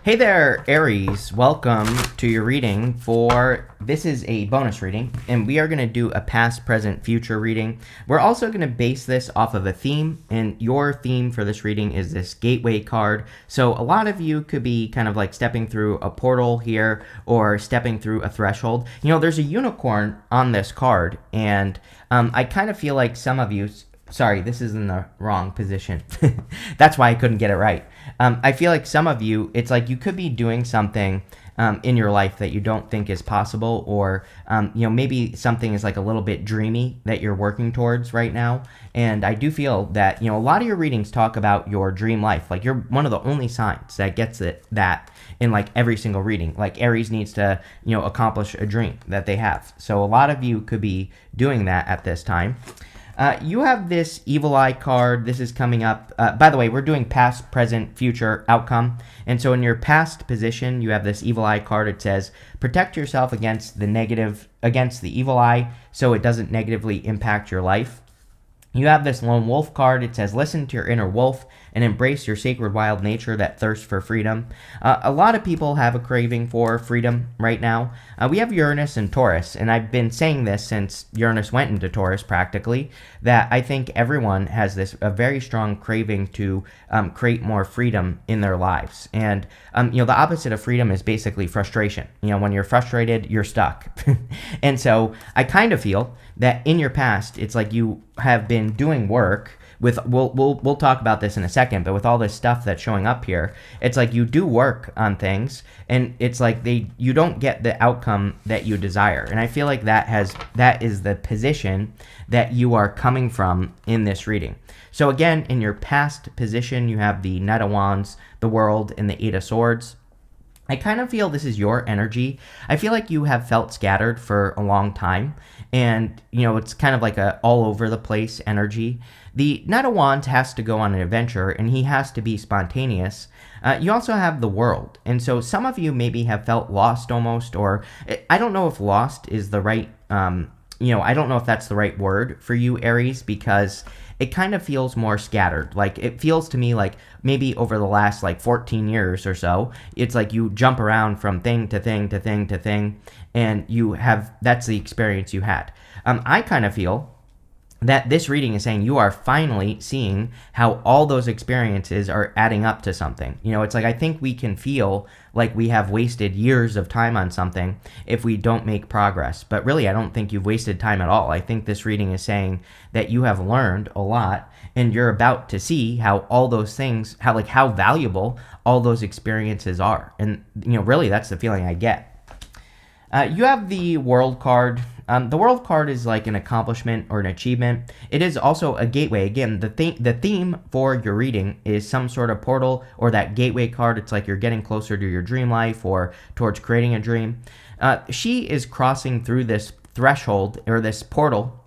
Hey there, Aries. Welcome to your reading this is a bonus reading, and we are going to do a past, present, future reading. We're also going to base this off of a theme, and your theme for this reading is this gateway card. So a lot of you could be kind of like stepping through a portal here or stepping through a threshold. There's a unicorn on this card, and I kind of feel like some of you... Sorry, this is in the wrong position. That's why I couldn't get it right. I feel like some of you, it's like you could be doing something in your life that you don't think is possible, or maybe something is like a little bit dreamy that you're working towards right now. And I do feel that a lot of your readings talk about your dream life. Like, you're one of the only signs that gets that in like every single reading. Like, Aries needs to accomplish a dream that they have. So a lot of you could be doing that at this time. You have this Evil Eye card. This is coming up. By the way, we're doing past, present, future, outcome. And so in your past position, you have this Evil Eye card. It says, protect yourself against the evil eye so it doesn't negatively impact your life. You have this Lone Wolf card. It says, listen to your inner wolf and embrace your sacred wild nature that thirsts for freedom. A lot of people have a craving for freedom right now. We have Uranus and Taurus, and I've been saying this since Uranus went into Taurus practically, that I think everyone has a very strong craving to create more freedom in their lives. And, the opposite of freedom is basically frustration. When you're frustrated, you're stuck. And so I kind of feel that in your past, it's like you have been doing work with, we'll talk about this in a second, but with all this stuff that's showing up here, it's like you do work on things, and it's like you don't get the outcome that you desire. And I feel like that is the position that you are coming from in this reading. So again, in your past position, you have the Knight of Wands, the World, and the Eight of Swords. I kind of feel this is your energy. I feel like you have felt scattered for a long time, and it's kind of like a all over the place energy. The Knight of Wands has to go on an adventure, and he has to be spontaneous. You also have the World, and so some of you maybe have felt lost almost, or I don't know if lost is the right I don't know if that's the right word for you, Aries, because it kind of feels more scattered. Like, it feels to me like maybe over the last 14 years or so, it's like you jump around from thing to thing to thing to thing, and that's the experience you had. I kind of feel that this reading is saying you are finally seeing how all those experiences are adding up to something. It's like, I think we can feel like we have wasted years of time on something if we don't make progress. But really, I don't think you've wasted time at all. I think this reading is saying that you have learned a lot, and you're about to see how all those things, how valuable all those experiences are. And, really, that's the feeling I get. You have the World card. The World card is like an accomplishment or an achievement. It is also a gateway. Again, the theme for your reading is some sort of portal or that gateway card. It's like you're getting closer to your dream life or towards creating a dream. She is crossing through this threshold or this portal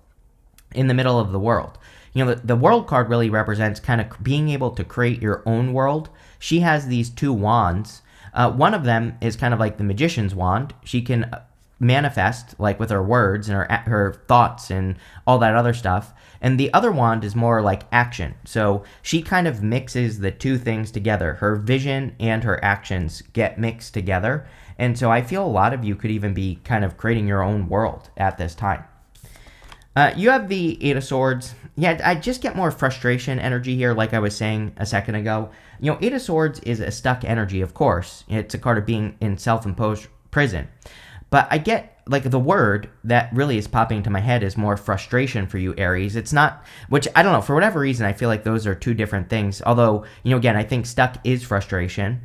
in the middle of the world. The World card really represents kind of being able to create your own world. She has these two wands. One of them is kind of like the magician's wand. She can manifest like with her words and her thoughts and all that other stuff. And the other wand is more like action. So she kind of mixes the two things together. Her vision and her actions get mixed together. And so I feel a lot of you could even be kind of creating your own world at this time. You have the Eight of Swords. Yeah, I just get more frustration energy here, like I was saying a second ago. Eight of Swords is a stuck energy, of course. It's a card of being in self-imposed prison. But I get, the word that really is popping into my head is more frustration for you, Aries. It's not, which I don't know, for whatever reason, I feel like those are two different things. Although, again, I think stuck is frustration.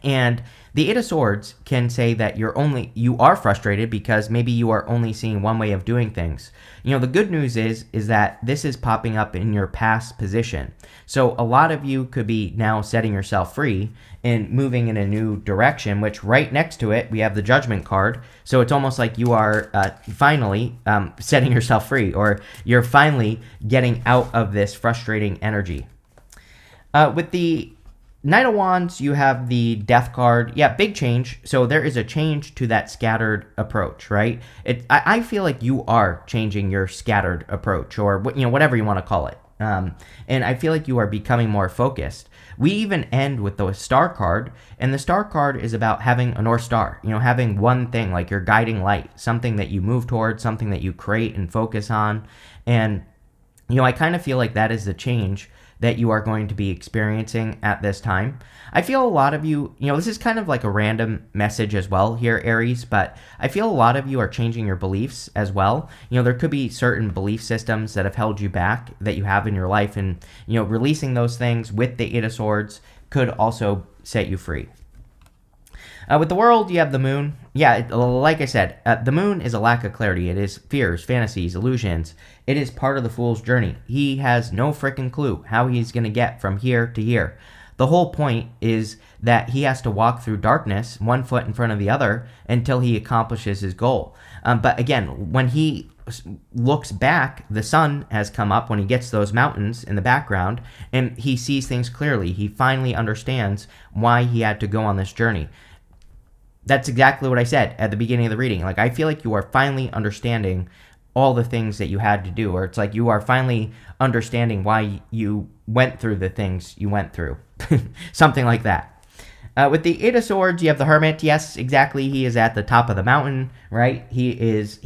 And the Eight of Swords can say that you are frustrated because maybe you are only seeing one way of doing things. The good news is that this is popping up in your past position. So a lot of you could be now setting yourself free and moving in a new direction, which right next to it, we have the Judgment card. So it's almost like you are finally setting yourself free, or you're finally getting out of this frustrating energy. With the Knight of Wands, you have the Death card. Yeah, big change. So there is a change to that scattered approach, right? I feel like you are changing your scattered approach, or whatever you want to call it. And I feel like you are becoming more focused. We even end with the star card, and the star card is about having a North Star, having one thing, like your guiding light, something that you move towards, something that you create and focus on. And, I kind of feel like that is the change that you are going to be experiencing at this time. I feel a lot of you, this is kind of like a random message as well here, Aries, but I feel a lot of you are changing your beliefs as well. There could be certain belief systems that have held you back that you have in your life, and, releasing those things with the Eight of Swords could also set you free. With the world, you have the moon. Yeah, like I said, the moon is a lack of clarity. It is fears, fantasies, illusions. It is part of the fool's journey. He has no freaking clue how he's going to get from here to here. The whole point is that he has to walk through darkness, one foot in front of the other, until he accomplishes his goal. But again, when he looks back, the sun has come up when he gets those mountains in the background, and he sees things clearly. He finally understands why he had to go on this journey. That's exactly what I said at the beginning of the reading. Like, I feel like you are finally understanding all the things that you had to do, or it's like you are finally understanding why you went through the things you went through. Something like that. With the Eight of Swords, you have the Hermit. Yes, exactly. He is at the top of the mountain, right? He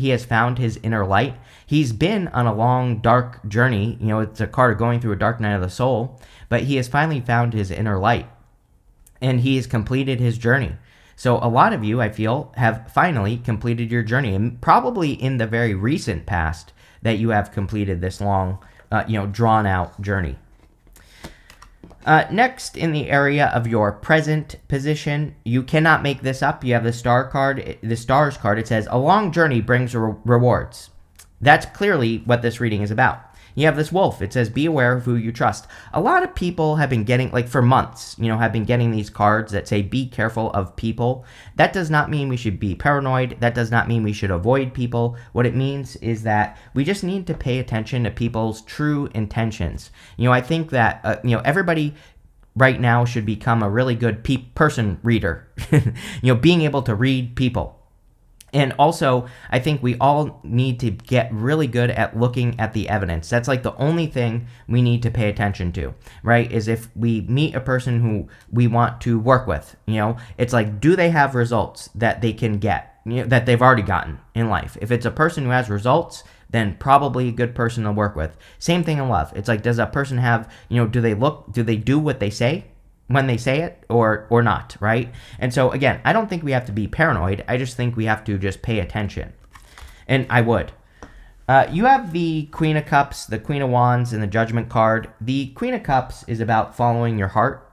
has found his inner light. He's been on a long, dark journey. It's a card of going through a dark night of the soul, but he has finally found his inner light, and he has completed his journey. So a lot of you, I feel, have finally completed your journey, and probably in the very recent past that you have completed this long, drawn out journey. Next, in the area of your present position, you cannot make this up. You have the star card, the stars card. It says, a long journey brings rewards. That's clearly what this reading is about. You have this wolf. It says, be aware of who you trust. A lot of people have been getting, for months, have been getting these cards that say, be careful of people. That does not mean we should be paranoid. That does not mean we should avoid people. What it means is that we just need to pay attention to people's true intentions. I think that, everybody right now should become a really good person reader. Being able to read people. And also, I think we all need to get really good at looking at the evidence. That's like the only thing we need to pay attention to, right? Is if we meet a person who we want to work with, it's like, do they have results that they can get, that they've already gotten in life? If it's a person who has results, then probably a good person to work with. Same thing in love. It's like, does a person have, do they do what they say when they say it or not, right? And so again, I don't think we have to be paranoid. I just think we have to just pay attention. And I would. You have the Queen of Cups, the Queen of Wands, and the Judgment card. The Queen of Cups is about following your heart.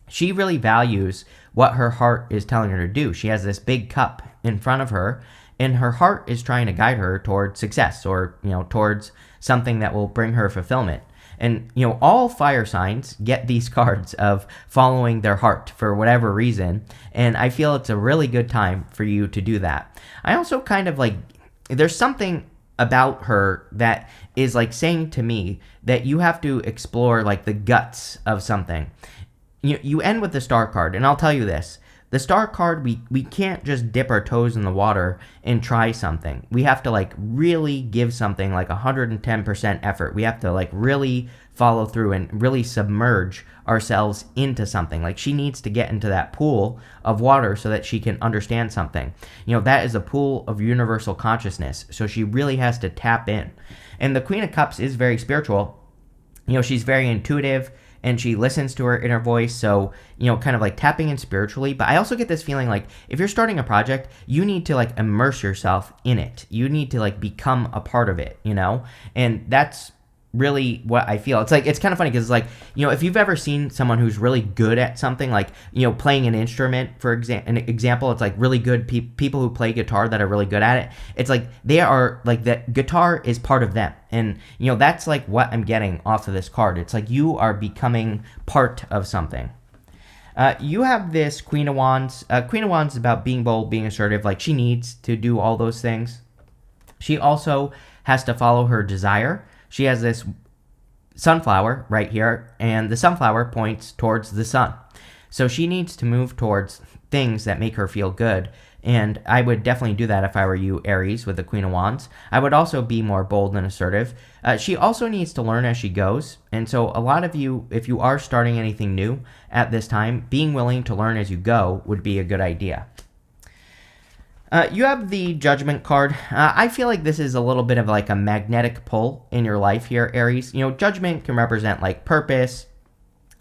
She really values what her heart is telling her to do. She has this big cup in front of her, and her heart is trying to guide her towards success or, towards something that will bring her fulfillment. And, all fire signs get these cards of following their heart for whatever reason. And I feel it's a really good time for you to do that. I also kind of there's something about her that is saying to me that you have to explore the guts of something. You end with the Star card, and I'll tell you this. The Star card, we can't just dip our toes in the water and try something. We have to really give something 110% effort. We have to really follow through and really submerge ourselves into something. She needs to get into that pool of water so that she can understand something. That is a pool of universal consciousness. So she really has to tap in. And the Queen of Cups is very spiritual. She's very intuitive, and she listens to her inner voice, so, kind of tapping in spiritually. But I also get this feeling if you're starting a project, you need to immerse yourself in it. You need to become a part of it, and that's really what I feel. It's kind of funny because if you've ever seen someone who's really good at something, playing an instrument, for example, it's really good people who play guitar that are really good at it. It's they are the guitar is part of them. And, that's what I'm getting off of this card. It's you are becoming part of something. You have this Queen of Wands. Queen of Wands is about being bold, being assertive. She needs to do all those things. She also has to follow her desire. She has this sunflower right here, and the sunflower points towards the sun. So she needs to move towards things that make her feel good. And I would definitely do that if I were you, Aries, with the Queen of Wands. I would also be more bold and assertive. She also needs to learn as she goes. And so a lot of you, if you are starting anything new at this time, being willing to learn as you go would be a good idea. You have the Judgment card. I feel like this is a little bit of like a magnetic pull in your life here, Aries. Judgment can represent like purpose,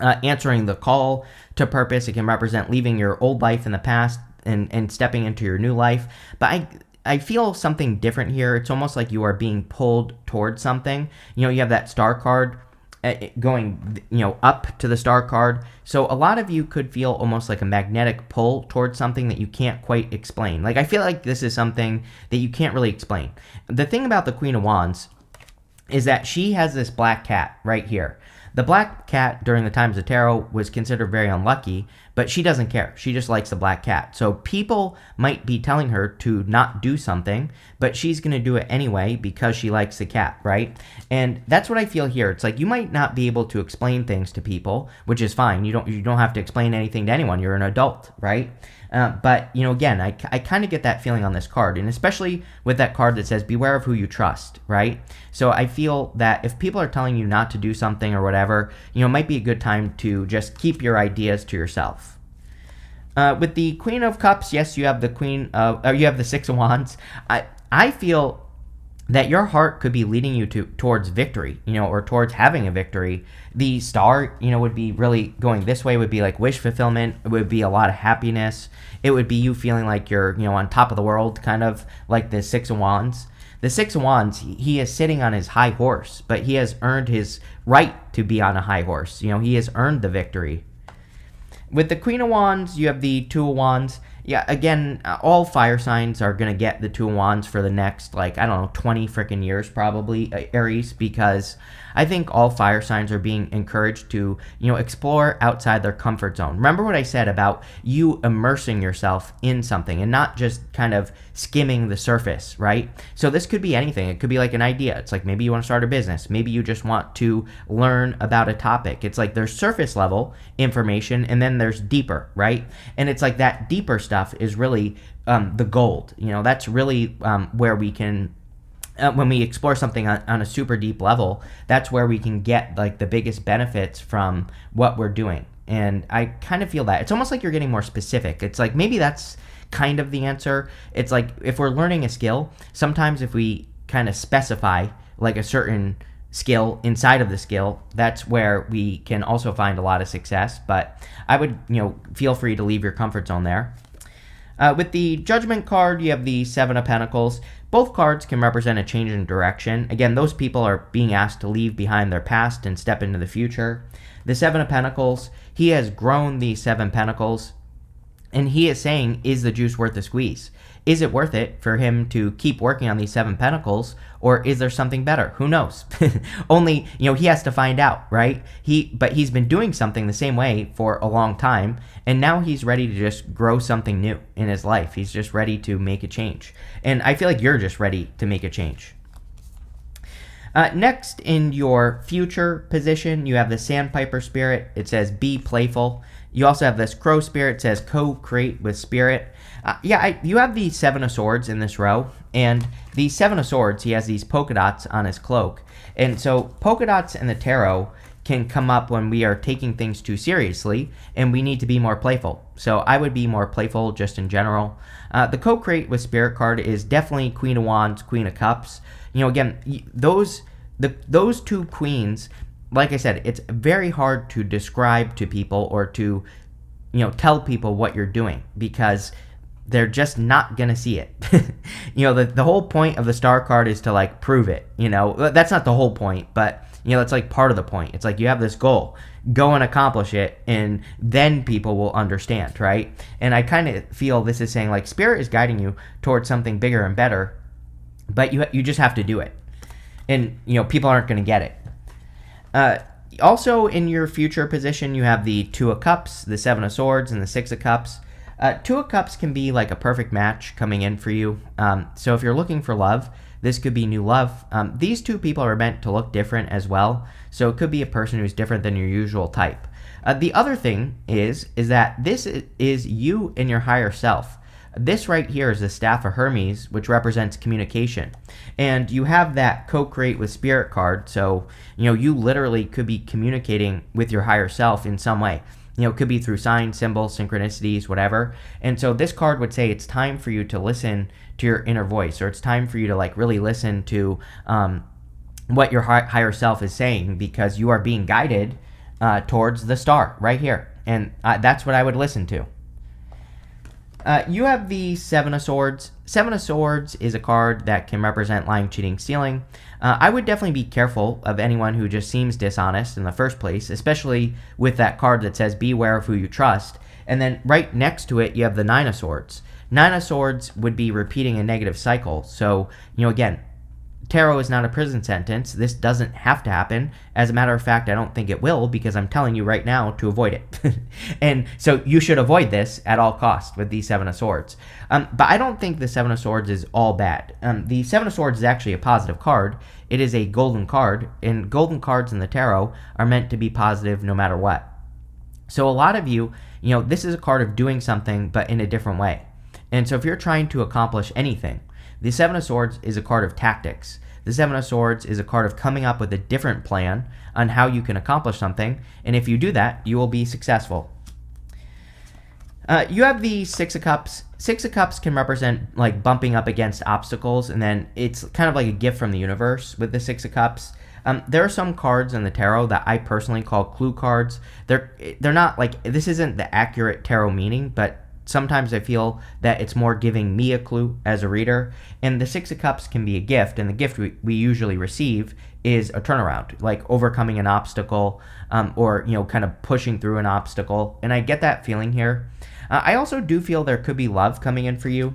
answering the call to purpose. It can represent leaving your old life in the past and stepping into your new life. But I feel something different here. It's almost like you are being pulled towards something. You have that Star card going, up to the Star card. So a lot of you could feel almost like a magnetic pull towards something that you can't quite explain. Like, I feel like this is something that you can't really explain. The thing about the Queen of Wands is that she has this black cat right here. The black cat during the times of tarot was considered very unlucky, but she doesn't care. She just likes the black cat. So people might be telling her to not do something, but she's going to do it anyway because she likes the cat, right? And that's what I feel here. It's like you might not be able to explain things to people, which is fine. You don't have to explain anything to anyone. You're an adult, right? But, again, I kind of get that feeling on this card, and especially with that card that says, beware of who you trust, right? So I feel that if people are telling you not to do something or whatever, it might be a good time to just keep your ideas to yourself. With the Queen of Cups, yes, you have the you have the Six of Wands. I feel that your heart could be leading you towards victory, or towards having a victory. The Star, would be really going this way, would be like wish fulfillment. It would be a lot of happiness. It would be you feeling like you're, on top of the world, kind of like the Six of Wands. The Six of Wands, he is sitting on his high horse, but he has earned his right to be on a high horse. He has earned the victory. With the Queen of Wands, you have the Two of Wands. Yeah, again, all fire signs are going to get the Two of Wands for the next, 20 freaking years probably, Aries, because I think all fire signs are being encouraged to, explore outside their comfort zone. Remember what I said about you immersing yourself in something and not just kind of skimming the surface, right? So this could be anything. It could be like an idea. It's like maybe you want to start a business. Maybe you just want to learn about a topic. It's like there's surface level information and then there's deeper, right? And it's like that deeper stuff is really the gold. That's really where we can, when we explore something on a super deep level, that's where we can get like the biggest benefits from what we're doing. And I kind of feel that it's almost like you're getting more specific. It's like maybe that's kind of the answer. It's like if we're learning a skill, sometimes if we kind of specify like a certain skill inside of the skill, that's where we can also find a lot of success. But I would, feel free to leave your comfort zone there. With the Judgment card, you have the Seven of Pentacles. Both cards can represent a change in direction. Again, those people are being asked to leave behind their past and step into the future. The Seven of Pentacles, he has grown the Seven Pentacles, and he is saying, is the juice worth the squeeze? Is it worth it for him to keep working on these Seven Pentacles, or is there something better? Who knows? Only, he has to find out, right? But he's been doing something the same way for a long time, and now he's ready to just grow something new in his life. He's just ready to make a change. And I feel like you're just ready to make a change. Next, in your future position, you have the Sandpiper Spirit. It says, be playful. You also have this Crow Spirit. It says, co-create with Spirit. You have the Seven of Swords in this row, and the Seven of Swords, he has these polka dots on his cloak. And so polka dots in the tarot can come up when we are taking things too seriously, and we need to be more playful. So I would be more playful just in general. The co-create with Spirit card is definitely Queen of Wands, Queen of Cups. Again, those two queens, like I said, it's very hard to describe to people or to, tell people what you're doing because they're just not going to see it. The whole point of the Star card is to like prove it, that's not the whole point, but it's like part of the point. It's like you have this goal, go and accomplish it, and then people will understand, right? And I kind of feel this is saying like Spirit is guiding you towards something bigger and better, but you just have to do it. And, people aren't going to get it. Also, in your future position, you have the Two of Cups, the Seven of Swords, and the Six of Cups. Two of Cups can be like a perfect match coming in for you. So if you're looking for love, this could be new love. These two people are meant to look different as well. So it could be a person who's different than your usual type. The other thing is that this is you and your higher self. This right here is the Staff of Hermes, which represents communication. And you have that co-create with spirit card, so you literally could be communicating with your higher self in some way. It could be through signs, symbols, synchronicities, whatever. And so this card would say it's time for you to listen to your inner voice, or it's time for you to really listen to what your higher self is saying, because you are being guided towards the star right here. And that's what I would listen to. You have the Seven of Swords. Seven of Swords is a card that can represent lying, cheating, stealing. I would definitely be careful of anyone who just seems dishonest in the first place, especially with that card that says beware of who you trust. And then right next to it, you have the Nine of Swords. Nine of Swords would be repeating a negative cycle. So, again, tarot is not a prison sentence. This doesn't have to happen. As a matter of fact, I don't think it will, because I'm telling you right now to avoid it. And so you should avoid this at all costs with the Seven of Swords. But I don't think the Seven of Swords is all bad. The Seven of Swords is actually a positive card. It is a golden card, and golden cards in the tarot are meant to be positive no matter what. So a lot of you, this is a card of doing something, but in a different way. And so if you're trying to accomplish anything, the Seven of Swords is a card of tactics. The Seven of Swords is a card of coming up with a different plan on how you can accomplish something, and if you do that, you will be successful. You have the Six of Cups. Six of Cups can represent bumping up against obstacles, and then it's kind of like a gift from the universe with the Six of Cups. There are some cards in the tarot that I personally call clue cards. They're not this isn't the accurate tarot meaning, but sometimes I feel that it's more giving me a clue as a reader. And the Six of Cups can be a gift, and the gift we usually receive is a turnaround, like overcoming an obstacle, or kind of pushing through an obstacle. And I get that feeling here. I also do feel there could be love coming in for you.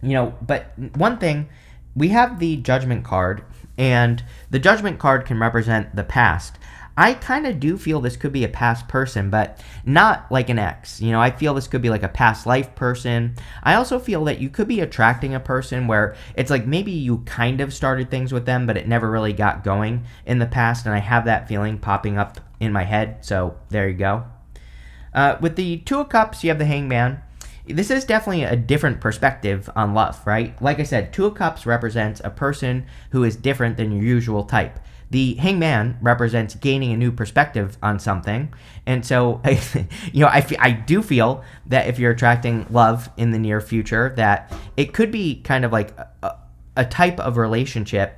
But one thing, we have the Judgment card, and the Judgment card can represent the past. I kind of do feel this could be a past person, but not like an ex. I feel this could be like a past life person. I also feel that you could be attracting a person where it's maybe you kind of started things with them, but it never really got going in the past, and I have that feeling popping up in my head, so there you go. With the Two of Cups, you have the Hangman. This is definitely a different perspective on love, right? Like I said, Two of Cups represents a person who is different than your usual type. The Hangman represents gaining a new perspective on something. And so, I do feel that if you're attracting love in the near future, that it could be kind of like a type of relationship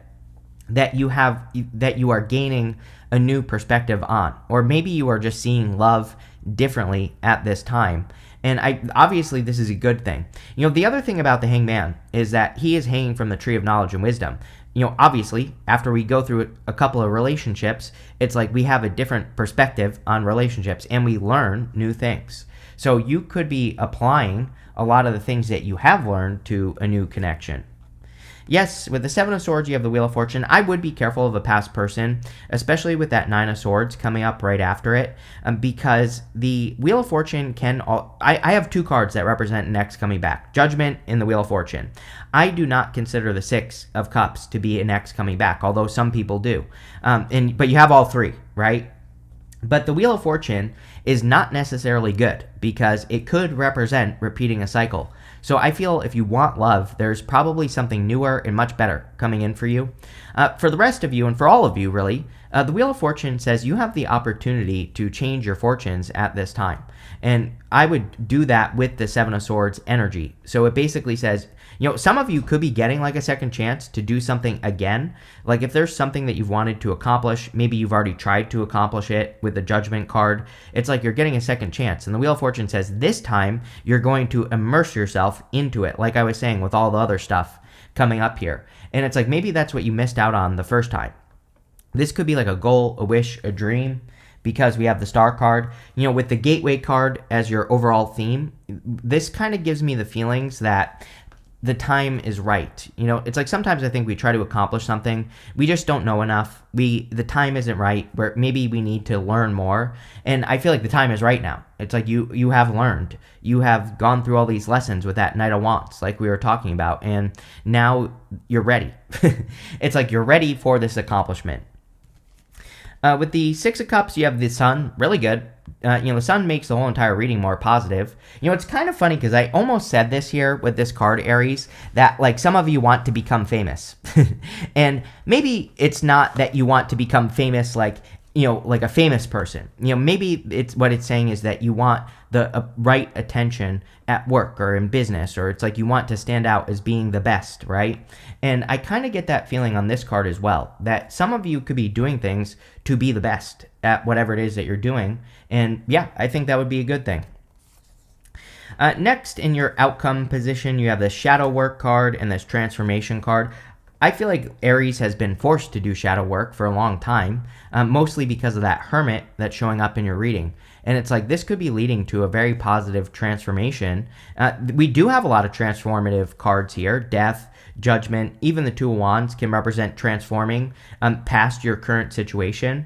that you are gaining a new perspective on. Or maybe you are just seeing love differently at this time. And obviously this is a good thing. The other thing about the Hangman is that he is hanging from the tree of knowledge and wisdom. Obviously, after we go through a couple of relationships, it's we have a different perspective on relationships, and we learn new things. So you could be applying a lot of the things that you have learned to a new connection. Yes, with the Seven of Swords, you have the Wheel of Fortune. I would be careful of a past person, especially with that Nine of Swords coming up right after it, because the Wheel of Fortune can... I have two cards that represent an ex coming back, Judgment and the Wheel of Fortune. I do not consider the Six of Cups to be an ex coming back, although some people do. But you have all three, right? But the Wheel of Fortune is not necessarily good, because it could represent repeating a cycle. So I feel if you want love, there's probably something newer and much better coming in for you. For the rest of you, and for all of you really, the Wheel of Fortune says you have the opportunity to change your fortunes at this time. And I would do that with the Seven of Swords energy. So it basically says, some of you could be getting a second chance to do something again. If there's something that you've wanted to accomplish, maybe you've already tried to accomplish it with the Judgment card. It's you're getting a second chance. And the Wheel of Fortune says this time you're going to immerse yourself into it, like I was saying with all the other stuff coming up here. And it's maybe that's what you missed out on the first time. This could be a goal, a wish, a dream, because we have the Star card. With the Gateway card as your overall theme, this kind of gives me the feelings that the time is right. It's sometimes I think we try to accomplish something, we just don't know enough. The time isn't right, where maybe we need to learn more. And I feel the time is right now. It's you have learned. You have gone through all these lessons with that Knight of Wands, like we were talking about, and now you're ready. It's you're ready for this accomplishment. With the Six of Cups, you have the Sun, really good. The Sun makes the whole entire reading more positive. It's kind of funny because I almost said this here with this card, Aries, that like some of you want to become famous. And maybe it's not that you want to become famous like a famous person. Maybe it's what it's saying is that you want the right attention at work or in business, or it's like you want to stand out as being the best, right? And I kind of get that feeling on this card as well, that some of you could be doing things to be the best at whatever it is that you're doing. And yeah, I think that would be a good thing. Next, in your outcome position, you have the shadow work card and this transformation card. I feel like Aries has been forced to do shadow work for a long time, mostly because of that hermit that's showing up in your reading. And it's like this could be leading to a very positive transformation. We do have a lot of transformative cards here. Death, Judgment, even the Two of Wands can represent transforming past your current situation.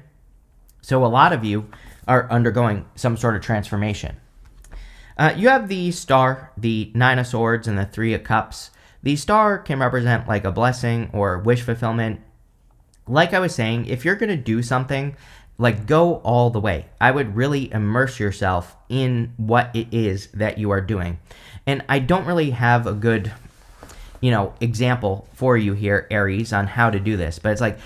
So a lot of you are undergoing some sort of transformation. You have the Star, the Nine of Swords, and the Three of Cups. The Star can represent like a blessing or wish fulfillment. Like I was saying, if you're going to do something, like go all the way. I would really immerse yourself in what it is that you are doing. And I don't really have a good, example for you here, Aries, on how to do this. But it's like,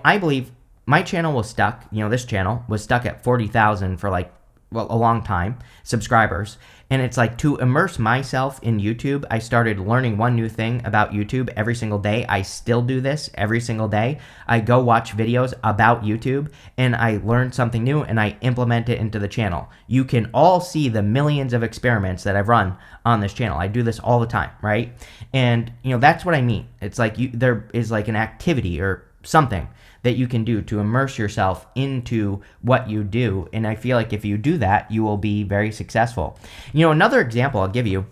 I believe my channel was stuck. This channel was stuck at 40,000 for a long time, subscribers. And it's like to immerse myself in YouTube, I started learning one new thing about YouTube every single day. I still do this every single day. I go watch videos about YouTube and I learn something new and I implement it into the channel. You can all see the millions of experiments that I've run on this channel. I do this all the time, right? And, that's what I mean. It's like there is like an activity or something that you can do to immerse yourself into what you do. And I feel like if you do that, you will be very successful. Another example I'll give you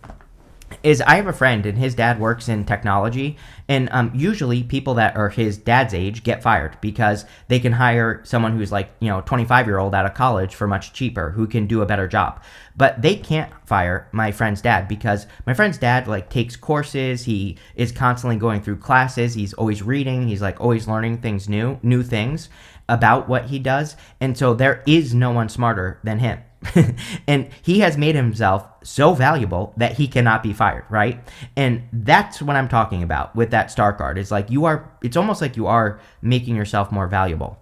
is I have a friend and his dad works in technology, and usually people that are his dad's age get fired because they can hire someone who's 25-year-old out of college for much cheaper who can do a better job. But they can't fire my friend's dad because my friend's dad takes courses. He is constantly going through classes. He's always reading. He's always learning things new things about what he does. And so there is no one smarter than him. And he has made himself so valuable that he cannot be fired, right? And that's what I'm talking about with that Star card. It's it's almost like you are making yourself more valuable.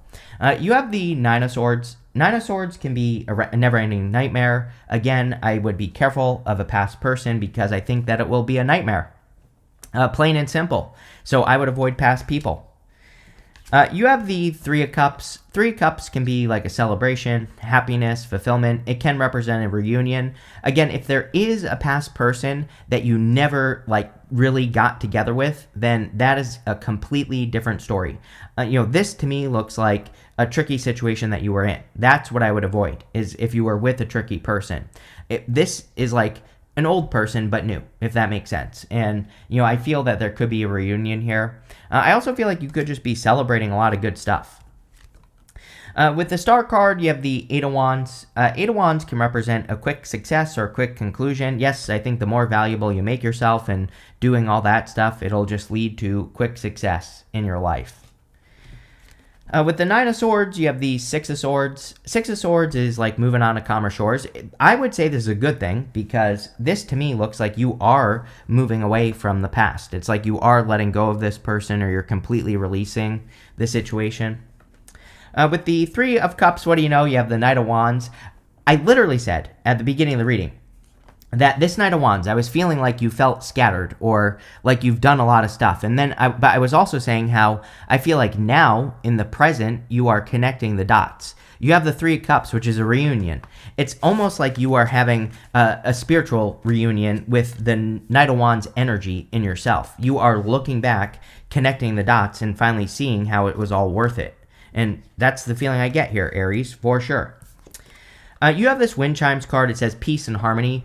You have the Nine of Swords. Nine of Swords can be a never-ending nightmare. Again, I would be careful of a past person because I think that it will be a nightmare. Plain and simple. So I would avoid past people. You have the Three of Cups. Three of Cups can be like a celebration, happiness, fulfillment. It can represent a reunion. Again, if there is a past person that you never really got together with, then that is a completely different story. This to me looks like a tricky situation that you were in. That's what I would avoid, is if you were with a tricky person. This is like an old person but new, if that makes sense. And I feel that there could be a reunion here. I also feel like you could just be celebrating a lot of good stuff. With the Star card, you have the Eight of Wands. Eight of Wands can represent a quick success or a quick conclusion. Yes, I think the more valuable you make yourself and doing all that stuff, it'll just lead to quick success in your life. With the Nine of Swords, you have the Six of Swords. Six of Swords is like moving on to calmer shores. I would say this is a good thing because this to me looks like you are moving away from the past. It's like you are letting go of this person or you're completely releasing the situation. With the Three of Cups, what do you know? You have the Knight of Wands. I literally said at the beginning of the reading that this Knight of Wands, I was feeling like you felt scattered or like you've done a lot of stuff. And then, but I was also saying how I feel like now in the present, you are connecting the dots. You have the Three of Cups, which is a reunion. It's almost like you are having a spiritual reunion with the Knight of Wands energy in yourself. You are looking back, connecting the dots, and finally seeing how it was all worth it. And that's the feeling I get here, Aries, for sure. You have this Wind Chimes card. It says peace and harmony.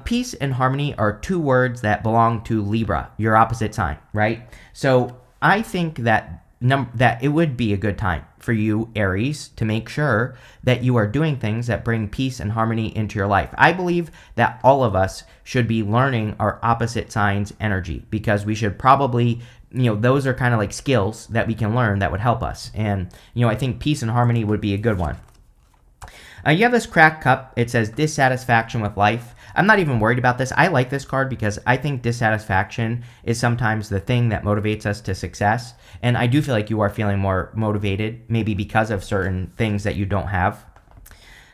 Peace and harmony are two words that belong to Libra, your opposite sign, right? So I think that it would be a good time for you, Aries, to make sure that you are doing things that bring peace and harmony into your life. I believe that all of us should be learning our opposite signs' energy because we should probably those are kind of like skills that we can learn that would help us. And, I think peace and harmony would be a good one. You have this cracked cup. It says dissatisfaction with life. I'm not even worried about this. I like this card because I think dissatisfaction is sometimes the thing that motivates us to success. And I do feel like you are feeling more motivated, maybe because of certain things that you don't have.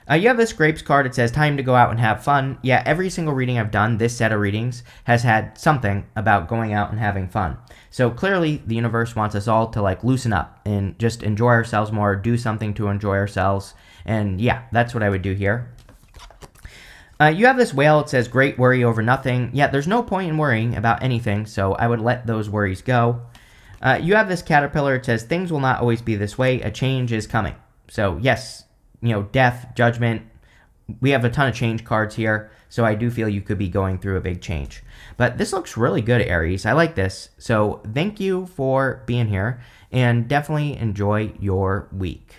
You have this grapes card. It says time to go out and have fun. Yeah, every single reading I've done, this set of readings, has had something about going out and having fun. So clearly the universe wants us all to like loosen up and just enjoy ourselves more, do something to enjoy ourselves. And yeah, that's what I would do here. You have this whale. It says great worry over nothing. Yeah, there's no point in worrying about anything, so I would let those worries go. You have this caterpillar. It says things will not always be this way. A change is coming. So yes, death, judgment. We have a ton of change cards here, so I do feel you could be going through a big change. But this looks really good, Aries. I like this. So thank you for being here, and definitely enjoy your week.